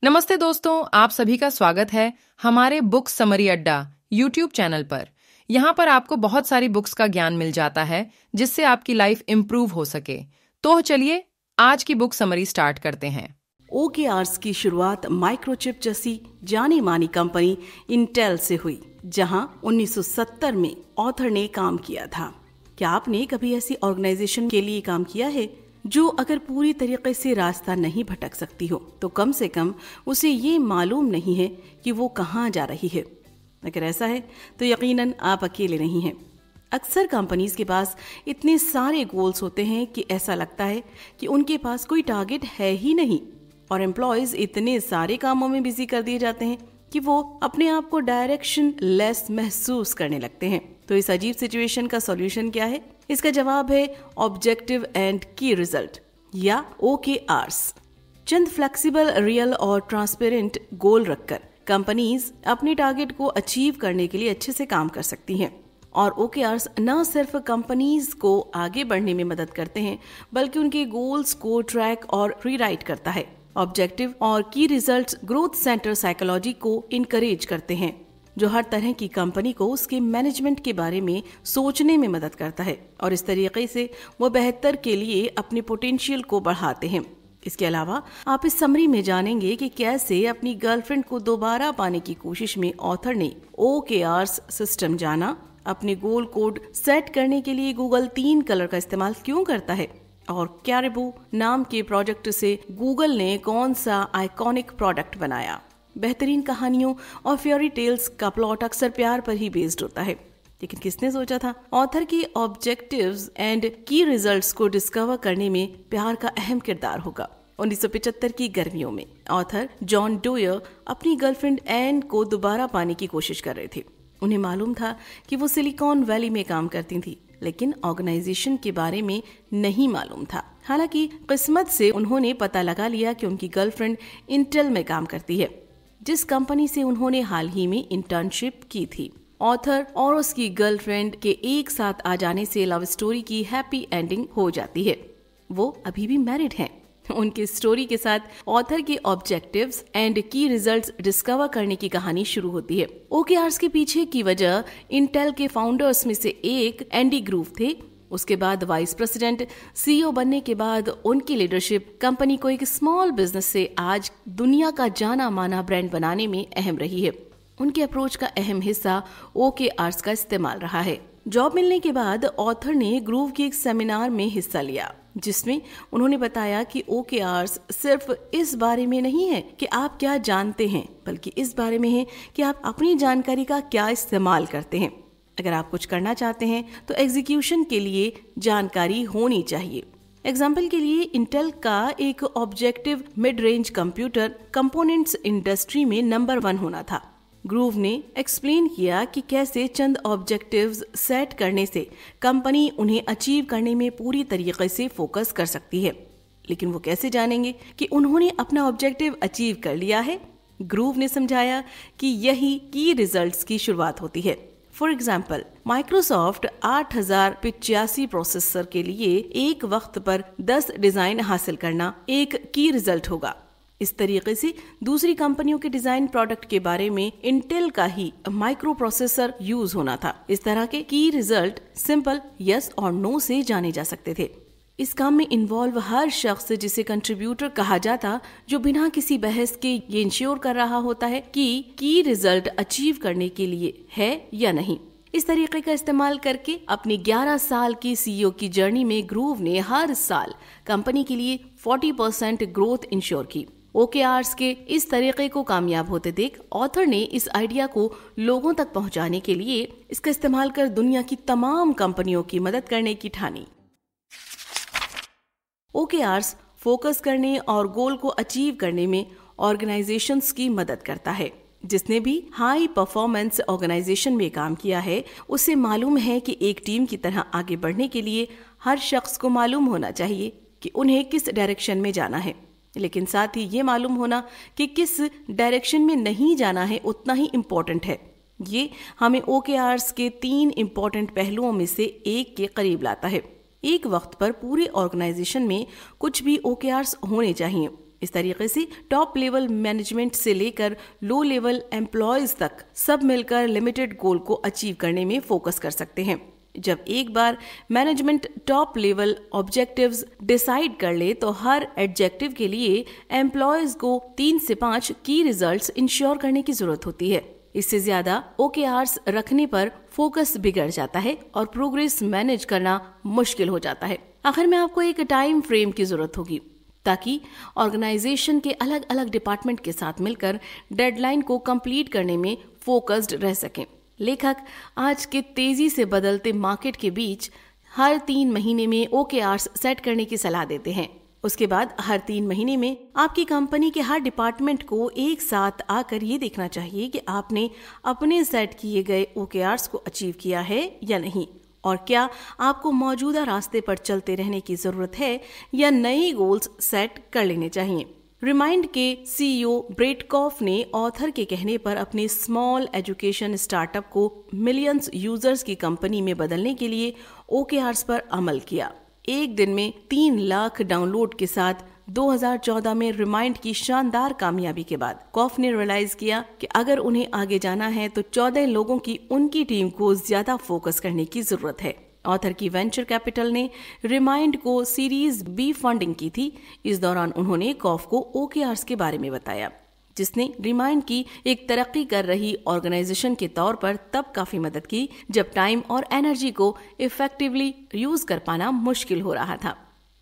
नमस्ते दोस्तों, आप सभी का स्वागत है हमारे बुक समरी अड्डा यूट्यूब चैनल पर। यहाँ पर आपको बहुत सारी बुक्स का ज्ञान मिल जाता है जिससे आपकी लाइफ इम्प्रूव हो सके। तो चलिए आज की बुक समरी स्टार्ट करते हैं। OKRs की शुरुआत माइक्रोचिप जैसी जानी मानी कंपनी इंटेल से हुई, जहां 1970 में ऑथर ने काम किया था। क्या आपने कभी ऐसी ऑर्गेनाइजेशन के लिए काम किया है जो अगर पूरी तरीके से रास्ता नहीं भटक सकती हो तो कम से कम उसे ये मालूम नहीं है कि वो कहाँ जा रही है? अगर ऐसा है तो यकीनन आप अकेले नहीं हैं। अक्सर कंपनीज के पास इतने सारे गोल्स होते हैं कि ऐसा लगता है कि उनके पास कोई टारगेट है ही नहीं, और एम्प्लॉयज इतने सारे कामों में बिजी कर दिए जाते हैं कि वो अपने आप को डायरेक्शन लेस महसूस करने लगते हैं। तो इस अजीब सिचुएशन का सॉल्यूशन क्या है? इसका जवाब है ऑब्जेक्टिव एंड की रिजल्ट या OKRs। चंद फ्लेक्सिबल, रियल और ट्रांसपेरेंट गोल रखकर कंपनीज अपने टारगेट को अचीव करने के लिए अच्छे से काम कर सकती हैं। और OKRs न सिर्फ कंपनीज को आगे बढ़ने में मदद करते हैं बल्कि उनके गोल्स को ट्रैक और रीराइट करता है। ऑब्जेक्टिव और की रिजल्ट्स ग्रोथ सेंटर साइकोलॉजी को इनकरेज करते हैं, जो हर तरह की कंपनी को उसके मैनेजमेंट के बारे में सोचने में मदद करता है और इस तरीके से वो बेहतर के लिए अपने पोटेंशियल को बढ़ाते हैं। इसके अलावा आप इस समरी में जानेंगे कि कैसे अपनी गर्लफ्रेंड को दोबारा पाने की कोशिश में ऑथर ने OKRs सिस्टम जाना, अपने गोल कोड सेट करने के लिए गूगल 3 कलर का इस्तेमाल क्यों करता है, और कैरिबू नाम के प्रोजेक्ट से गूगल ने कौन सा आइकॉनिक प्रोडक्ट बनाया। बेहतरीन कहानियों और फेयरी टेल्स का प्लॉट अक्सर प्यार पर ही बेस्ड होता है, लेकिन किसने सोचा था ऑथर की ऑब्जेक्टिव्स एंड की रिजल्ट्स को डिस्कवर करने में प्यार का अहम किरदार होगा। 1975 की गर्मियों में ऑथर जॉन डोयर अपनी गर्लफ्रेंड एन को दोबारा पाने की कोशिश कर रहे थे। उन्हें मालूम था कि वो सिलिकॉन वैली में काम करती थी, लेकिन ऑर्गेनाइजेशन के बारे में नहीं मालूम था। हालांकि किस्मत से उन्होंने पता लगा लिया कि उनकी गर्लफ्रेंड इंटेल में काम करती है, जिस कंपनी से उन्होंने हाल ही में इंटर्नशिप की थी। ऑथर और उसकी गर्लफ्रेंड के एक साथ आ जाने से लव स्टोरी की हैप्पी एंडिंग हो जाती है। वो अभी भी मैरिड हैं। उनकी स्टोरी के साथ ऑथर के ऑब्जेक्टिव्स एंड की रिजल्ट्स डिस्कवर करने की कहानी शुरू होती है। OKRs के पीछे की वजह इंटेल के फाउंडर्स में से एक एंडी ग्रूव थे। उसके बाद वाइस प्रेसिडेंट CEO बनने के बाद उनकी लीडरशिप कंपनी को एक स्मॉल बिजनेस से आज दुनिया का जाना माना ब्रांड बनाने में अहम रही है। उनके अप्रोच का अहम हिस्सा OKRs का इस्तेमाल रहा है। जॉब मिलने के बाद ऑथर ने ग्रूव के एक सेमिनार में हिस्सा लिया, जिसमें उन्होंने बताया कि OKRs सिर्फ इस बारे में नहीं है कि आप क्या जानते हैं, बल्कि इस बारे में है कि आप अपनी जानकारी का क्या इस्तेमाल करते हैं। अगर आप कुछ करना चाहते हैं तो एग्जीक्यूशन के लिए जानकारी होनी चाहिए। एग्जाम्पल के लिए इंटेल का एक objective mid range computer components industry में नंबर 1 होना था। ग्रूव ने एक्सप्लेन किया कि कैसे चंद ऑब्जेक्टिव्स सेट करने से कंपनी उन्हें अचीव करने में पूरी तरीके से फोकस कर सकती है। लेकिन वो कैसे जानेंगे कि उन्होंने अपना ऑब्जेक्टिव अचीव कर लिया है? ग्रूव ने समझाया कि यही की रिजल्ट्स की शुरुआत होती है। फॉर एग्जाम्पल, माइक्रोसॉफ्ट 8085 प्रोसेसर के लिए एक वक्त पर 10 डिजाइन हासिल करना एक की रिजल्ट होगा। इस तरीके से दूसरी कंपनियों के डिजाइन प्रोडक्ट के बारे में इंटेल का ही माइक्रो प्रोसेसर यूज होना था। इस तरह के की रिजल्ट सिंपल यस और नो से जाने जा सकते थे। इस काम में इन्वॉल्व हर शख्स, जिसे कंट्रीब्यूटर कहा जाता, जो बिना किसी बहस के ये इंश्योर कर रहा होता है कि की रिजल्ट अचीव करने के लिए है या नहीं। इस तरीके का इस्तेमाल करके अपनी 11 साल की CEO की जर्नी में ग्रूव ने हर साल कंपनी के लिए 40% ग्रोथ इंश्योर की। OKRs के इस तरीके को कामयाब होते देख ऑथर ने इस आइडिया को लोगों तक पहुंचाने के लिए इसका इस्तेमाल कर दुनिया की तमाम कंपनियों की मदद करने की ठानी। OKRs फोकस करने और गोल को अचीव करने में ऑर्गेनाइजेशंस की मदद करता है। जिसने भी हाई परफॉर्मेंस ऑर्गेनाइजेशन में काम किया है उसे मालूम है कि एक टीम की तरह आगे बढ़ने के लिए हर शख्स को मालूम होना चाहिए कि उन्हें किस डायरेक्शन में जाना है, लेकिन साथ ही ये मालूम होना कि किस डायरेक्शन में नहीं जाना है उतना ही इम्पोर्टेंट है। ये हमें OKRs के 3 इम्पोर्टेंट पहलुओं में से एक के करीब लाता है। एक वक्त पर पूरे ऑर्गेनाइजेशन में कुछ भी OKRs होने चाहिए, इस तरीके से टॉप लेवल मैनेजमेंट से लेकर लो लेवल एम्प्लॉयज तक सब मिलकर लिमिटेड गोल को अचीव करने में फोकस कर सकते हैं। जब एक बार management top level objectives decide कर ले तो हर एडजेक्टिव के लिए एम्प्लॉयज को 3 से 5 की रिजल्ट्स इंश्योर करने की जरूरत होती है। इससे ज्यादा OKRs रखने पर फोकस बिगड़ जाता है और प्रोग्रेस मैनेज करना मुश्किल हो जाता है। आखिर में आपको एक टाइम फ्रेम की जरूरत होगी ताकि ऑर्गेनाइजेशन के अलग अलग डिपार्टमेंट के साथ मिलकर डेडलाइन को कंप्लीट करने में फोकस्ड रह सकें। लेखक आज के तेजी से बदलते मार्केट के बीच हर 3 महीने में OKRs सेट करने की सलाह देते हैं। उसके बाद हर 3 महीने में आपकी कंपनी के हर डिपार्टमेंट को एक साथ आकर ये देखना चाहिए कि आपने अपने सेट किए गए OKRs को अचीव किया है या नहीं, और क्या आपको मौजूदा रास्ते पर चलते रहने की जरूरत है या नए गोल्स सेट कर लेने चाहिए। रिमाइंड के CEO ब्रेट कॉफ ने ऑथर के कहने पर अपने स्मॉल एजुकेशन स्टार्टअप को मिलियंस यूजर्स की कंपनी में बदलने के लिए OKRs पर अमल किया। एक दिन में 3 लाख डाउनलोड के साथ 2014 में रिमाइंड की शानदार कामयाबी के बाद कॉफ ने रियलाइज किया कि अगर उन्हें आगे जाना है तो 14 लोगों की उनकी टीम को ज्यादा फोकस करने की जरूरत है। ऑथर की वेंचर कैपिटल ने रिमाइंड को सीरीज B फंडिंग की थी। इस दौरान उन्होंने कॉफ को OKRs के बारे में बताया, जिसने रिमाइंड की एक तरक्की कर रही ऑर्गेनाइजेशन के तौर पर तब काफी मदद की जब टाइम और एनर्जी को इफेक्टिवली यूज कर पाना मुश्किल हो रहा था।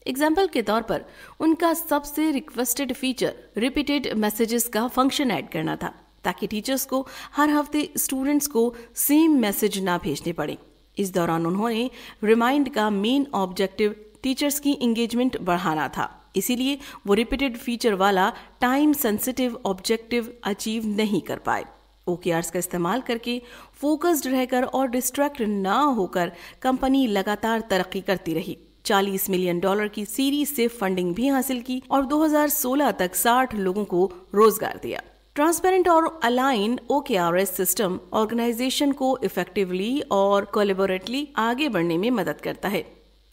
एग्जाम्पल के तौर पर उनका सबसे रिक्वेस्टेड फीचर रिपीटेड मैसेजेस का फंक्शन ऐड करना था, ताकि टीचर्स को हर हफ्ते स्टूडेंट्स को सेम मैसेज ना भेजने पड़े। इस दौरान उन्होंने रिमाइंड का मेन ऑब्जेक्टिव टीचर्स की एंगेजमेंट बढ़ाना था, इसीलिए वो रिपीटेड फीचर वाला टाइम सेंसिटिव ऑब्जेक्टिव अचीव नहीं कर पाए। OKRs का इस्तेमाल करके फोकस्ड रहकर और डिस्ट्रैक्ट ना होकर कंपनी लगातार तरक्की करती रही। $40 मिलियन की सीरीज से फंडिंग भी हासिल की और 2016 तक 60 लोगों को रोजगार दिया। ट्रांसपेरेंट और अलाइन OKRs सिस्टम ऑर्गेनाइजेशन को इफेक्टिवली और कोलैबोरेटिवली आगे बढ़ने में मदद करता है।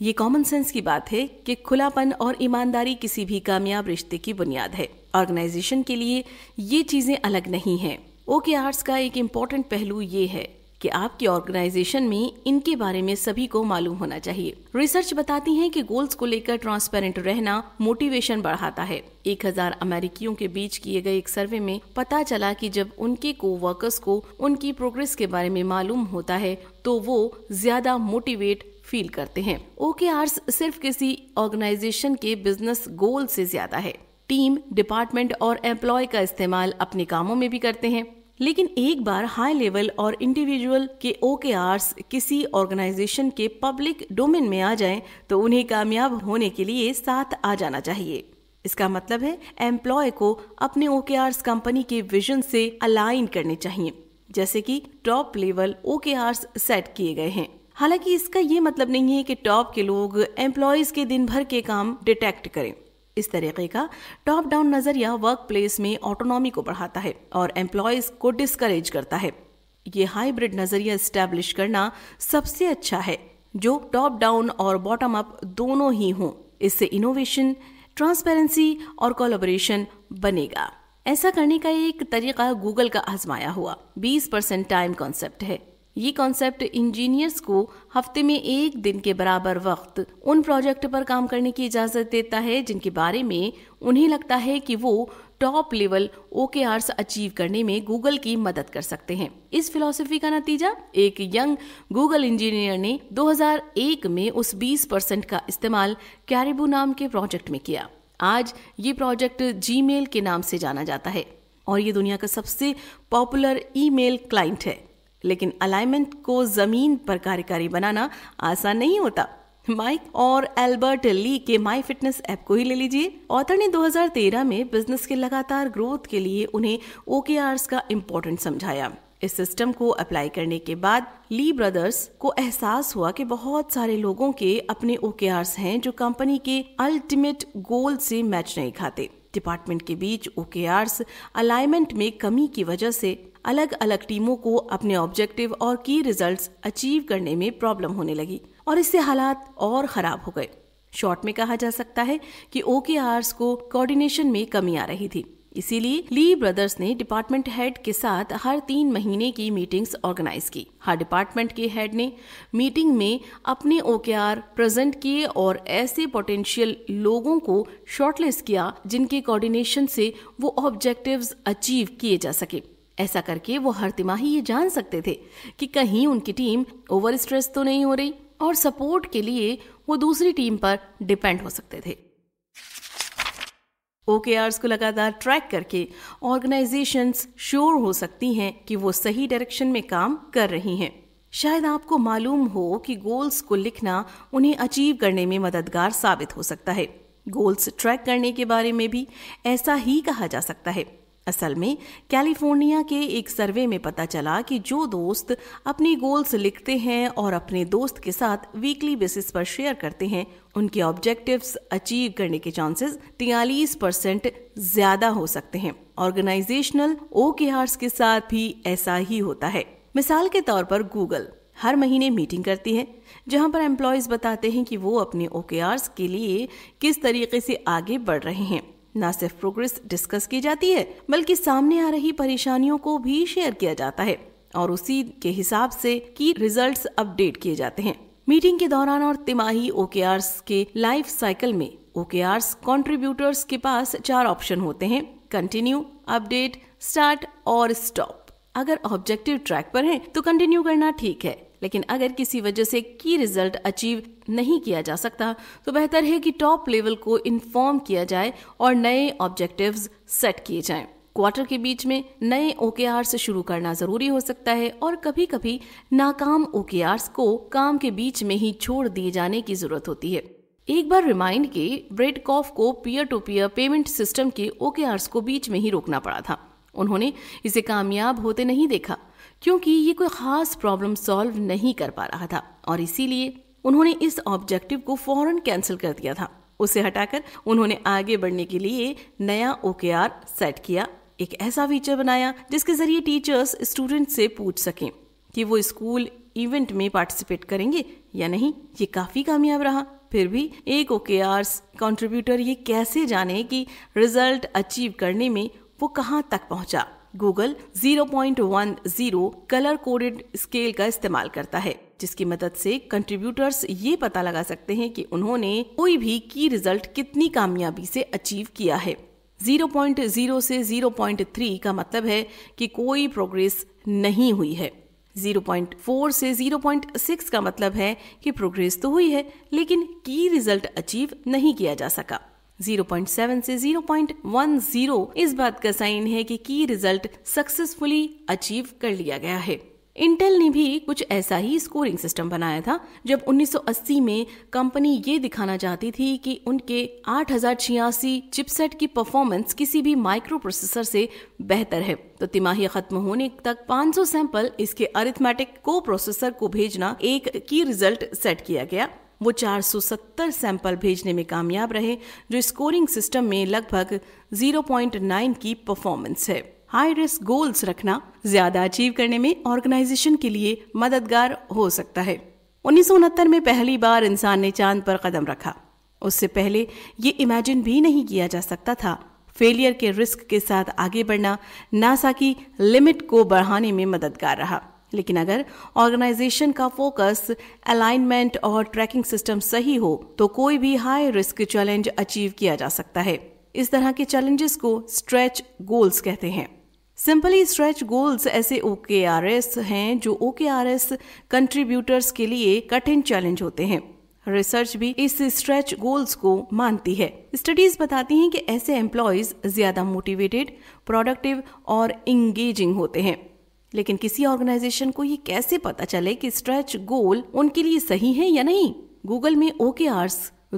ये कॉमन सेंस की बात है कि खुलापन और ईमानदारी किसी भी कामयाब रिश्ते की बुनियाद है। ऑर्गेनाइजेशन के लिए ये चीजें अलग नहीं हैं। OKRs का एक इम्पोर्टेंट पहलू ये है कि आपकी ऑर्गेनाइजेशन में इनके बारे में सभी को मालूम होना चाहिए। रिसर्च बताती है कि गोल्स को लेकर ट्रांसपेरेंट रहना मोटिवेशन बढ़ाता है। 1000 अमेरिकियों के बीच किए गए एक सर्वे में पता चला कि जब उनके कोवर्कर्स को उनकी प्रोग्रेस के बारे में मालूम होता है तो वो ज्यादा मोटिवेट फील करते हैं। OKRs सिर्फ किसी ऑर्गेनाइजेशन के बिजनेस गोल से ज्यादा है। टीम, डिपार्टमेंट और एम्प्लॉय का इस्तेमाल अपने कामों में भी करते हैं, लेकिन एक बार हाई लेवल और इंडिविजुअल के OKRs किसी ऑर्गेनाइजेशन के पब्लिक डोमेन में आ जाएं तो उन्हें कामयाब होने के लिए साथ आ जाना चाहिए। इसका मतलब है एम्प्लॉय को अपने OKRs कंपनी के विजन से अलाइन करने चाहिए, जैसे कि टॉप लेवल OKRs सेट किए गए हैं। हालांकि इसका ये मतलब नहीं है कि टॉप के लोग एम्प्लॉयज के दिन भर के काम डिटेक्ट करें। इस तरीके का टॉप डाउन नजरिया वर्क प्लेस में ऑटोनॉमी को बढ़ाता है और एम्प्लॉयज को डिस्करेज करता है। ये हाइब्रिड नजरिया एस्टैब्लिश करना सबसे अच्छा है, जो टॉप डाउन और बॉटम अप दोनों ही हों। इससे इनोवेशन, ट्रांसपेरेंसी और कोलैबोरेशन बनेगा। ऐसा करने का एक तरीका गूगल का आजमाया हुआ 20% टाइम कॉन्सेप्ट है। ये कॉन्सेप्ट इंजीनियर्स को हफ्ते में 1 दिन के बराबर वक्त उन प्रोजेक्ट पर काम करने की इजाजत देता है जिनके बारे में उन्हें लगता है कि वो टॉप लेवल OKRs अचीव करने में गूगल की मदद कर सकते हैं। इस फिलॉसफी का नतीजा एक यंग गूगल इंजीनियर ने 2001 में उस 20% का इस्तेमाल कैरिबू नाम के प्रोजेक्ट में किया। आज ये प्रोजेक्ट Gmail के नाम से जाना जाता है और ये दुनिया का सबसे पॉपुलर ईमेल क्लाइंट है। लेकिन अलाइनमेंट को जमीन पर कार्यकारी बनाना आसान नहीं होता। माइक और एल्बर्ट ली के माई फिटनेस ऐप को ही ले लीजिए। ऑथर ने 2013 में बिजनेस के लगातार ग्रोथ के लिए उन्हें OKRs का इम्पोर्टेंट समझाया। इस सिस्टम को अप्लाई करने के बाद ली ब्रदर्स को एहसास हुआ कि बहुत सारे लोगों के अपने OKRs हैं जो कंपनी के अल्टीमेट गोल से मैच नहीं खाते। डिपार्टमेंट के बीच OKRs अलाइनमेंट में कमी की वजह से अलग अलग टीमों को अपने ऑब्जेक्टिव और की रिजल्ट्स अचीव करने में प्रॉब्लम होने लगी और इससे हालात और खराब हो गए। शॉर्ट में कहा जा सकता है कि OKRs को कोऑर्डिनेशन में कमी आ रही थी। इसीलिए ली ब्रदर्स ने डिपार्टमेंट हेड के साथ हर 3 महीने की मीटिंग्स ऑर्गेनाइज की। हर डिपार्टमेंट के हेड ने मीटिंग में अपने OKR प्रेजेंट किए और ऐसे पोटेंशियल लोगों को शॉर्टलिस्ट किया जिनके कोऑर्डिनेशन से वो ऑब्जेक्टिव्स अचीव किए जा सके। ऐसा करके वो हर तिमाही ये जान सकते थे कि कहीं उनकी टीम ओवर स्ट्रेस तो नहीं हो रही और सपोर्ट के लिए वो दूसरी टीम पर डिपेंड हो सकते थे। OKRs को लगातार ट्रैक करके ऑर्गेनाइजेशंस श्योर हो सकती हैं कि वो सही डायरेक्शन में काम कर रही हैं। शायद आपको मालूम हो कि गोल्स को लिखना उन्हें अचीव करने में मददगार साबित हो सकता है। गोल्स ट्रैक करने के बारे में भी ऐसा ही कहा जा सकता है। असल में कैलिफोर्निया के एक सर्वे में पता चला कि जो दोस्त अपनी गोल्स लिखते हैं और अपने दोस्त के साथ वीकली बेसिस पर शेयर करते हैं, उनके ऑब्जेक्टिव्स अचीव करने के चांसेस 43% ज्यादा हो सकते हैं। ऑर्गेनाइजेशनल OKRs के साथ भी ऐसा ही होता है। मिसाल के तौर पर गूगल हर महीने मीटिंग करती है जहां पर एम्प्लॉयज बताते हैं कि वो अपने OKRs के लिए किस तरीके से आगे बढ़ रहे हैं। न सिर्फ प्रोग्रेस डिस्कस की जाती है बल्कि सामने आ रही परेशानियों को भी शेयर किया जाता है और उसी के हिसाब से की रिजल्ट्स अपडेट किए जाते हैं। मीटिंग के दौरान और तिमाही OKRs के लाइफ साइकिल में OKRs कंट्रीब्यूटर्स के पास 4 ऑप्शन होते हैं: कंटिन्यू, अपडेट, स्टार्ट और स्टॉप। अगर ऑब्जेक्टिव ट्रैक पर है तो कंटिन्यू करना ठीक है, लेकिन अगर किसी वजह से की रिजल्ट अचीव नहीं किया जा सकता तो बेहतर है कि टॉप लेवल को इन्फॉर्म किया जाए और नए ऑब्जेक्टिव्स सेट किए जाएं। क्वार्टर के बीच में नए OKRs से शुरू करना जरूरी हो सकता है और कभी कभी नाकाम OKRs को काम के बीच में ही छोड़ दिए जाने की जरूरत होती है। एक बार रिमाइंड के ब्रेडकॉफ को peer to peer payment system के OKRs को बीच में ही रोकना पड़ा था। उन्होंने इसे कामयाब होते नहीं देखा क्योंकि ये कोई खास प्रॉब्लम सॉल्व नहीं कर पा रहा था और इसीलिए उन्होंने इस ऑब्जेक्टिव को फौरन कैंसिल कर दिया था। उसे हटाकर उन्होंने आगे बढ़ने के लिए नया OKR सेट किया, एक ऐसा फीचर बनाया जिसके जरिए टीचर्स स्टूडेंट से पूछ सकें कि वो स्कूल इवेंट में पार्टिसिपेट करेंगे या नहीं। ये काफी कामयाब रहा। फिर भी एक OKRs कंट्रीब्यूटर ये कैसे जाने कि रिजल्ट अचीव करने में वो कहां तक पहुंचा। गूगल 0.10 कलर कोडेड स्केल का इस्तेमाल करता है जिसकी मदद से कंट्रीब्यूटर्स ये पता लगा सकते हैं कि उन्होंने कोई भी की रिजल्ट कितनी कामयाबी से अचीव किया है। 0.0 से 0.3 का मतलब है कि कोई प्रोग्रेस नहीं हुई है। 0.4 से 0.6 का मतलब है कि प्रोग्रेस तो हुई है लेकिन की रिजल्ट अचीव नहीं किया जा सका। 0.7 से 0.10 इस बात का साइन है कि की रिजल्ट सक्सेसफुली अचीव कर लिया गया है। इंटेल ने भी कुछ ऐसा ही स्कोरिंग सिस्टम बनाया था जब 1980 में कंपनी ये दिखाना चाहती थी कि उनके 8086 चिपसेट की परफॉर्मेंस किसी भी माइक्रो प्रोसेसर से बेहतर है तो तिमाही खत्म होने तक 500 सैंपल इसके अरिथमेटिक को प्रोसेसर को भेजना एक की रिजल्ट सेट किया गया। वो 470 सैंपल भेजने में कामयाब रहे जो स्कोरिंग सिस्टम में लगभग 0.9 की परफॉर्मेंस है। हाई रिस्क गोल्स रखना ज्यादा अचीव करने में ऑर्गेनाइजेशन के लिए मददगार हो सकता है। 1969 में पहली बार इंसान ने चांद पर कदम रखा। उससे पहले ये इमेजिन भी नहीं किया जा सकता था। फेलियर के रिस्क के साथ आगे बढ़ना नासा की लिमिट को बढ़ाने में मददगार रहा। लेकिन अगर ऑर्गेनाइजेशन का फोकस, अलाइनमेंट और ट्रैकिंग सिस्टम सही हो तो कोई भी हाई रिस्क चैलेंज अचीव किया जा सकता है। इस तरह के चैलेंजेस को स्ट्रेच गोल्स कहते हैं। सिंपली स्ट्रेच गोल्स ऐसे OKRs हैं जो OKRs कंट्रीब्यूटर्स के लिए कठिन चैलेंज होते हैं। रिसर्च भी इस स्ट्रेच गोल्स को मानती है। स्टडीज बताती हैं कि ऐसे एम्प्लॉयज ज्यादा मोटिवेटेड, प्रोडक्टिव और इंगेजिंग होते हैं। लेकिन किसी ऑर्गेनाइजेशन को ये कैसे पता चले कि स्ट्रेच गोल उनके लिए सही है या नहीं? गूगल में OKRs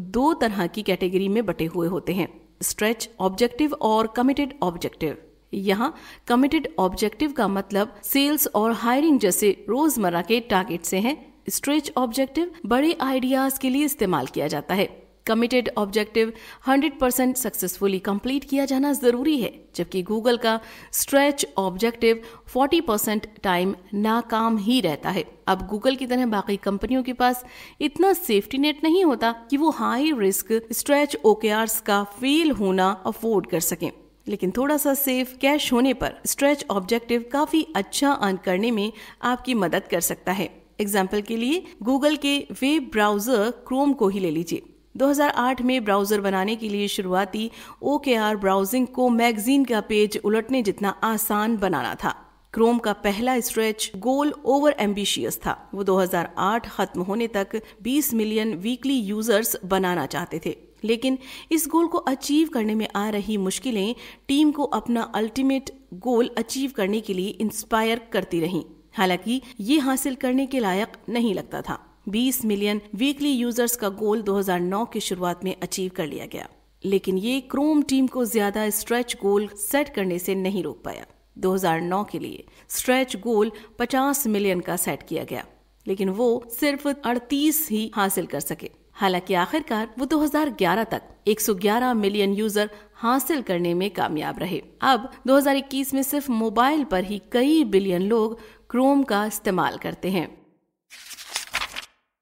2 तरह की कैटेगरी में बटे हुए होते हैं, स्ट्रेच ऑब्जेक्टिव और कमिटेड ऑब्जेक्टिव। यहाँ कमिटेड ऑब्जेक्टिव का मतलब सेल्स और हायरिंग जैसे रोजमर्रा के टारगेट से है। स्ट्रेच ऑब्जेक्टिव बड़े आइडियाज के लिए इस्तेमाल किया जाता है। कमिटेड ऑब्जेक्टिव 100% सक्सेसफुली कंप्लीट किया जाना जरूरी है, जबकि गूगल का स्ट्रेच ऑब्जेक्टिव 40% टाइम नाकाम ही रहता है। अब गूगल की तरह बाकी कंपनियों के पास इतना सेफ्टी नेट नहीं होता कि वो हाई रिस्क स्ट्रेच OKRs का फेल होना अफोर्ड कर सकें, लेकिन थोड़ा सा सेफ कैश होने पर स्ट्रेच ऑब्जेक्टिव काफी अच्छा अर्न करने में आपकी मदद कर सकता है। एग्जाम्पल के लिए गूगल के वेब ब्राउजर क्रोम को ही ले लीजिए। 2008 में ब्राउजर बनाने के लिए शुरुआती OKR ब्राउजिंग को मैगजीन का पेज उलटने जितना आसान बनाना था। क्रोम का पहला स्ट्रेच गोल ओवर एम्बिशियस था। वो 2008 खत्म होने तक 20 मिलियन वीकली यूजर्स बनाना चाहते थे, लेकिन इस गोल को अचीव करने में आ रही मुश्किलें टीम को अपना अल्टीमेट गोल अचीव करने के लिए इंस्पायर करती रहीं। हालांकि ये हासिल करने के लायक नहीं लगता था। 20 मिलियन वीकली यूजर्स का गोल 2009 की शुरुआत में अचीव कर लिया गया, लेकिन ये क्रोम टीम को ज्यादा स्ट्रेच गोल सेट करने से नहीं रोक पाया। 2009 के लिए स्ट्रेच गोल 50 मिलियन का सेट किया गया, लेकिन वो सिर्फ 38 ही हासिल कर सके। हालांकि आखिरकार वो 2011 तक 111 मिलियन यूजर हासिल करने में कामयाब रहे। अब 2021 में सिर्फ मोबाइल पर ही कई बिलियन लोग क्रोम का इस्तेमाल करते हैं।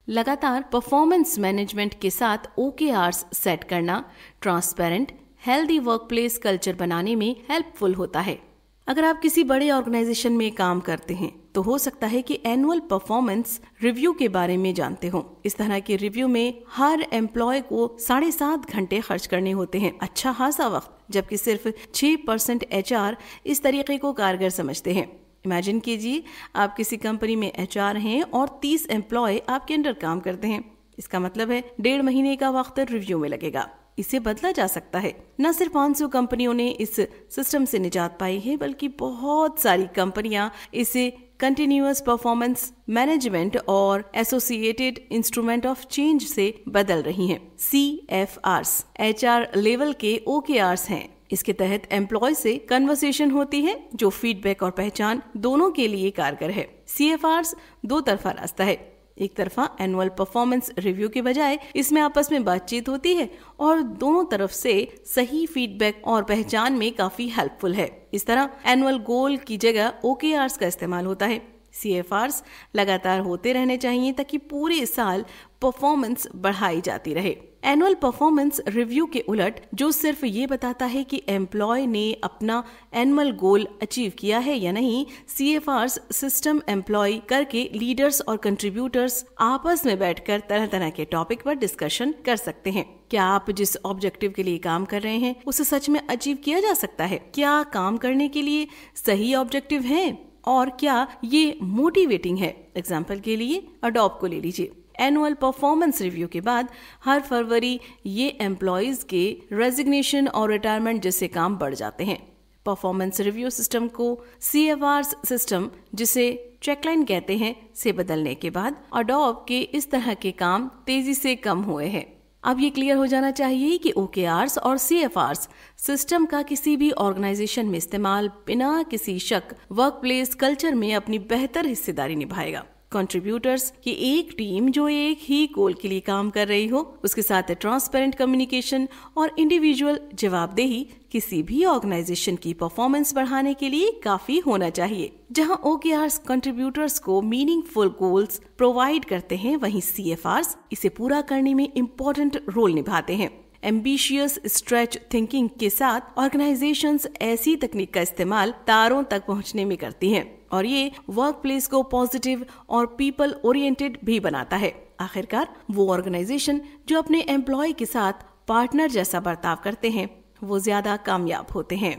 लगातार परफॉर्मेंस मैनेजमेंट के साथ OKRs सेट करना ट्रांसपेरेंट, हेल्दी वर्कप्लेस कल्चर बनाने में हेल्पफुल होता है। अगर आप किसी बड़े ऑर्गेनाइजेशन में काम करते हैं तो हो सकता है कि एनुअल परफॉर्मेंस रिव्यू के बारे में जानते हो। इस तरह के रिव्यू में हर एम्प्लॉय को 7.5 घंटे खर्च करने होते हैं, अच्छा खासा वक्त, जबकि सिर्फ 6% HR इस तरीके को कारगर समझते हैं। इमेजिन कीजिए आप किसी कंपनी में HR हैं और 30 एम्प्लॉय आपके अंडर काम करते हैं। इसका मतलब है 1.5 महीने का वक्त रिव्यू में लगेगा। इसे बदला जा सकता है। न सिर्फ 500 कंपनियों ने इस सिस्टम से निजात पाई है, बल्कि बहुत सारी कंपनियां इसे कंटिन्यूअस परफॉर्मेंस मैनेजमेंट और एसोसिएटेड इंस्ट्रूमेंट ऑफ चेंज से बदल रही हैं। CFRs HR लेवल के OKRs हैं। इसके तहत एम्प्लॉय से कन्वर्सेशन होती है जो फीडबैक और पहचान दोनों के लिए कारगर है। CFRs दो तरफा रास्ता है। एक तरफा एनुअल परफॉर्मेंस रिव्यू के बजाय इसमें आपस में बातचीत होती है और दोनों तरफ से सही फीडबैक और पहचान में काफी हेल्पफुल है। इस तरह एनुअल गोल की जगह OKRs का इस्तेमाल होता है। CFRs लगातार होते रहने चाहिए ताकि पूरे साल परफॉर्मेंस बढ़ाई जाती रहे। एनुअल परफॉर्मेंस रिव्यू के उलट जो सिर्फ ये बताता है कि एम्प्लॉय ने अपना एनुअल गोल अचीव किया है या नहीं, CFRs सिस्टम एम्प्लॉय करके लीडर्स और कंट्रीब्यूटर्स आपस में बैठकर तरह तरह के टॉपिक पर डिस्कशन कर सकते हैं। क्या आप जिस ऑब्जेक्टिव के लिए काम कर रहे हैं उसे सच में अचीव किया जा सकता है? क्या काम करने के लिए सही ऑब्जेक्टिव है और क्या ये मोटिवेटिंग है? एग्जाम्पल के लिए अडोब को ले लीजिए। एनुअल परफॉर्मेंस रिव्यू के बाद हर फरवरी ये एम्प्लॉयज के रेजिग्नेशन और रिटायरमेंट जैसे काम बढ़ जाते हैं। परफॉर्मेंस रिव्यू सिस्टम को CFRs सिस्टम, जिसे चेकलाइन कहते हैं, से बदलने के बाद अडोब के इस तरह के काम तेजी से कम हुए हैं। अब ये क्लियर हो जाना चाहिए कि OKRs और CFRs सिस्टम का किसी भी ऑर्गेनाइजेशन में इस्तेमाल बिना किसी शक वर्कप्लेस कल्चर में अपनी बेहतर हिस्सेदारी निभाएगा। कंट्रीब्यूटर्स की एक टीम जो एक ही गोल के लिए काम कर रही हो, उसके साथ ट्रांसपेरेंट कम्युनिकेशन और इंडिविजुअल जवाबदेही किसी भी ऑर्गेनाइजेशन की परफॉर्मेंस बढ़ाने के लिए काफी होना चाहिए। जहां OKRs कंट्रीब्यूटर्स को मीनिंगफुल गोल्स प्रोवाइड करते हैं, वहीं CFRs इसे पूरा करने में इम्पोर्टेंट रोल निभाते हैं। एम्बिशियस स्ट्रेच थिंकिंग के साथ ऑर्गेनाइजेशंस ऐसी तकनीक का इस्तेमाल तारों तक पहुंचने में करती हैं और ये वर्क प्लेस को पॉजिटिव और पीपल ओरिएंटेड भी बनाता है। आखिरकार वो ऑर्गेनाइजेशन जो अपने एम्प्लॉय के साथ पार्टनर जैसा बर्ताव करते हैं वो ज्यादा कामयाब होते हैं।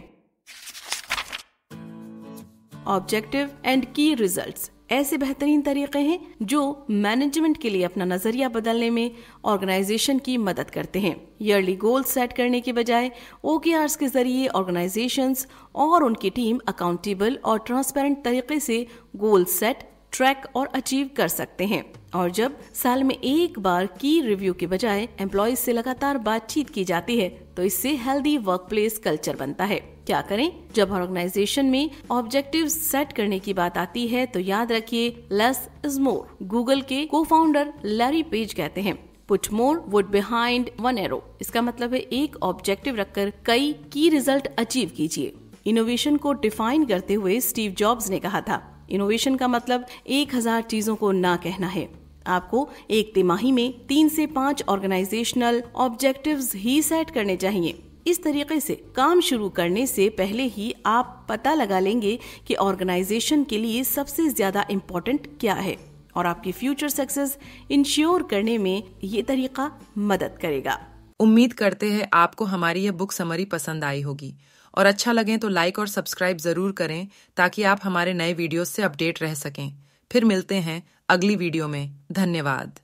ऑब्जेक्टिव एंड की रिजल्ट्स ऐसे बेहतरीन तरीके हैं जो मैनेजमेंट के लिए अपना नजरिया बदलने में ऑर्गेनाइजेशन की मदद करते हैं। ईयरली गोल सेट करने के बजाय OKRs के जरिए ऑर्गेनाइजेशंस और उनकी टीम अकाउंटेबल और ट्रांसपेरेंट तरीके से गोल सेट, ट्रैक और अचीव कर सकते हैं। और जब साल में एक बार की रिव्यू के बजाय एम्प्लॉयज से लगातार बातचीत की जाती है तो इससे हेल्दी वर्कप्लेस कल्चर बनता है। क्या करें? जब ऑर्गेनाइजेशन में ऑब्जेक्टिव सेट करने की बात आती है तो याद रखिए लेस इज मोर। गूगल के को-फाउंडर लैरी पेज कहते हैं, put more would behind one arrow, इसका मतलब है एक ऑब्जेक्टिव रखकर कई की रिजल्ट अचीव कीजिए। इनोवेशन को डिफाइन करते हुए स्टीव जॉब्स ने कहा था, इनोवेशन का मतलब 1000 चीजों को ना कहना है। आपको एक तिमाही में 3 से 5 ऑर्गेनाइजेशनल ऑब्जेक्टिव्स ही सेट करने चाहिए। इस तरीके से काम शुरू करने से पहले ही आप पता लगा लेंगे कि ऑर्गेनाइजेशन के लिए सबसे ज्यादा इम्पोर्टेंट क्या है और आपकी फ्यूचर सक्सेस इंश्योर करने में ये तरीका मदद करेगा। उम्मीद करते हैं आपको हमारी यह बुक समरी पसंद आई होगी और अच्छा लगे तो लाइक और सब्सक्राइब जरूर करें ताकि आप हमारे नए वीडियोस से अपडेट रह सकें। फिर मिलते हैं अगली वीडियो में। धन्यवाद।